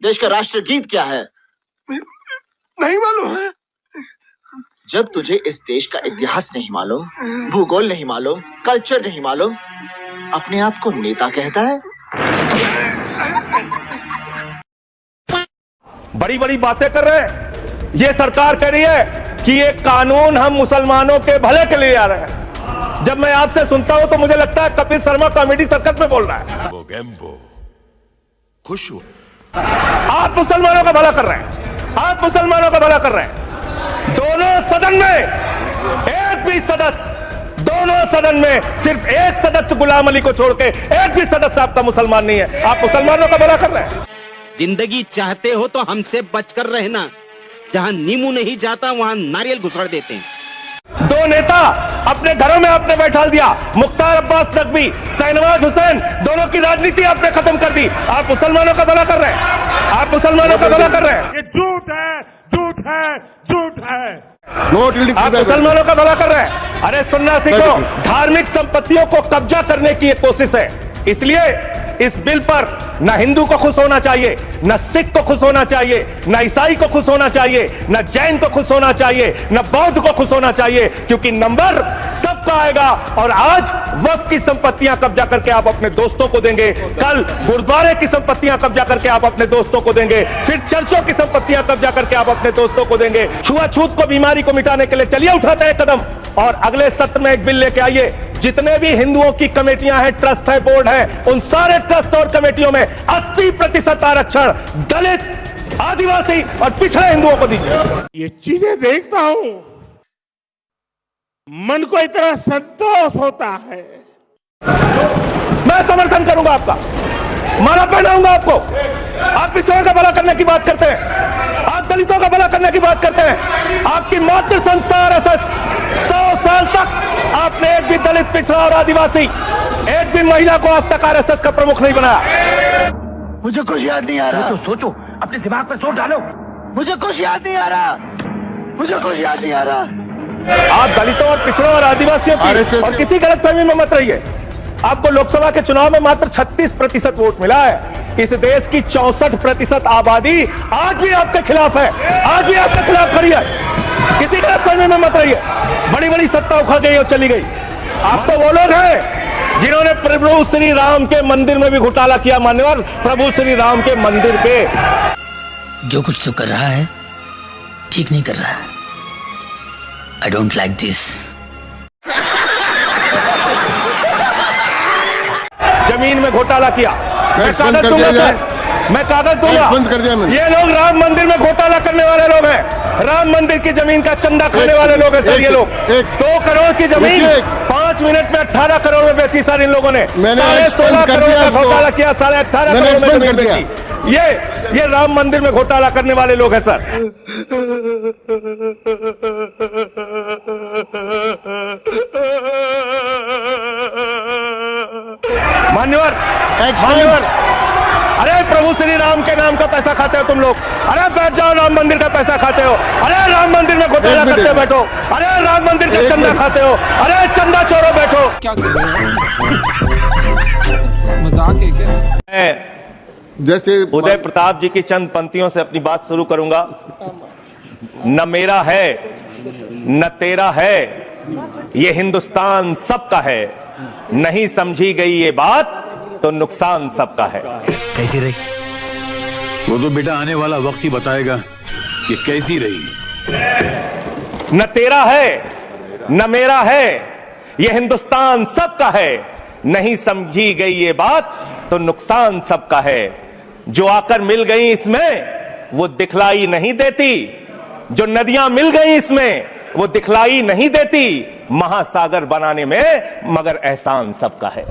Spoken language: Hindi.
देश का राष्ट्रगीत क्या है? नहीं मालूम है। जब तुझे इस देश का इतिहास नहीं मालूम, भूगोल नहीं मालूम, कल्चर नहीं मालूम, अपने आप को नेता कहता है? बड़ी बड़ी बातें कर रहे हैं। ये सरकार कह रही है कि ये कानून हम मुसलमानों के भले के लिए आ रहे हैं। जब मैं आपसे सुनता हूं तो मुझे लगता है कपिल शर्मा कॉमेडी सर्कस में बोल रहा है। वो गैम्बो खुश हो। आप मुसलमानों का भला कर रहे हैं, आप मुसलमानों का भला कर रहे हैं। दोनों सदन में एक भी सदस्य, दोनों सदन में सिर्फ एक सदस्य गुलाम अली को छोड़ के एक भी सदस्य आपका मुसलमान नहीं है। आप मुसलमानों का भला कर रहे हैं। जिंदगी चाहते हो तो हमसे बचकर रहना। जहां नींबू नहीं जाता वहां नारियल घुसड़ देते हैं। दो नेता अपने घरों में आपने बैठा दिया, मुख्तार अब्बास नकवी, शाहनवाज हुसैन, दोनों की राजनीति आपने खत्म कर दी। आप मुसलमानों का भला कर रहे हैं, आप मुसलमानों का भला कर रहे हैं। ये झूठ है, झूठ है, झूठ है। आप मुसलमानों का भला कर रहे हैं। अरे सुनना सीखो, धार्मिक संपत्तियों को कब्जा करने की एक कोशिश है। इसलिए इस बिल पर न हिंदू को खुश होना चाहिए, न सिख को खुश होना चाहिए, न ईसाई को खुश होना चाहिए, न जैन को खुश होना चाहिए, न बौद्ध को खुश होना चाहिए, क्योंकि नंबर सबका आएगा। और आज वक्फ की संपत्तियां कब्जा करके आप अपने दोस्तों को देंगे, कल गुरुद्वारे की संपत्तियां कब्जा करके आप अपने दोस्तों को देंगे, फिर चर्चों की संपत्तियां कब्जा करके आप अपने दोस्तों को देंगे। छुआछूत को, बीमारी को मिटाने के लिए चलिए उठाते हैं कदम, और अगले सत्र में एक बिल लेके आइए। जितने भी हिंदुओं की कमेटियां हैं, ट्रस्ट है, बोर्ड है, उन सारे ट्रस्ट और कमेटियों में 80% आरक्षण दलित, आदिवासी और पिछड़े हिंदुओं को दीजिए। ये चीजें देखता हूं, मन को इतना संतोष होता है। मैं समर्थन करूंगा आपका, माला पहनाऊंगा आपको। आप पिछड़ों का भला करने की बात करते हैं, आप दलितों का भला करने की बात करते हैं। आपकी मातृ संस्था आरएसएस 100 साल तक आपने एक भी दलित, पिछड़ा और आदिवासी, एक भी महिला को आज तक आरएसएस का प्रमुख नहीं बनाया। मुझे कुछ याद नहीं आ रहा। सोचो, अपने दिमाग पर सोच डालो। मुझे कुछ याद नहीं आ रहा, मुझे कुछ याद नहीं आ रहा। आप दलितों और पिछड़ों और आदिवासियों की और किसी गलतफहमी में मत रहिए। आपको लोकसभा के चुनाव में मात्र 36% वोट मिला है। इस देश की 64% आबादी आज भी आपके खिलाफ है, आज भी आपके खिलाफ खड़ी है। किसी गलतफहमी में मत रहिए। बड़ी बड़ी सत्ता उखड़ गई और चली गई। आप तो वो लोग हैं जिन्होंने प्रभु श्री राम के मंदिर में भी घोटाला किया। मान्यवर, प्रभु श्री राम के मंदिर के जो कुछ तो कर रहा है ठीक नहीं कर रहा है। I don't like this. जमीन में घोटाला किया, मैं कागज दूंगा सर, मैं कागज दूंगा। ये लोग राम मंदिर में घोटाला करने वाले लोग हैं। राम मंदिर की जमीन का चंदा खाने वाले लोग हैं सर। ये लोग 2 करोड़ की जमीन 5 मिनट में 18 करोड़ में बेची सर इन लोगों ने। 16.5 करोड़ का घोटाला किया, 18.5 करोड़ में जमीन बेची। ये राम मंदिर में घोटाला करने वाले लोग हैं सर। मान्यवर, अरे प्रभु श्री राम के नाम का पैसा खाते हो तुम लोग। अरे बैठ जाओ, राम मंदिर का पैसा खाते हो। अरे राम मंदिर में घोटाला करते बैठो। अरे राम मंदिर का चंदा खाते हो। अरे चंदा चोरो बैठो। क्या मजाक है क्या? जैसे उदय प्रताप जी की चंद पंक्तियों से अपनी बात शुरू करूंगा। न मेरा है न तेरा है, ये हिंदुस्तान सबका है। नहीं समझी गई ये बात तो नुकसान सबका है। कैसी रही? वो तो बेटा आने वाला वक्त ही बताएगा कि कैसी रही। न तेरा है न मेरा है, ये हिंदुस्तान सबका है। नहीं समझी गई ये बात तो नुकसान सबका है। जो आकर मिल गई इसमें वो दिखलाई नहीं देती, जो नदियां मिल गई इसमें वो दिखलाई नहीं देती। महासागर बनाने में मगर एहसान सबका है।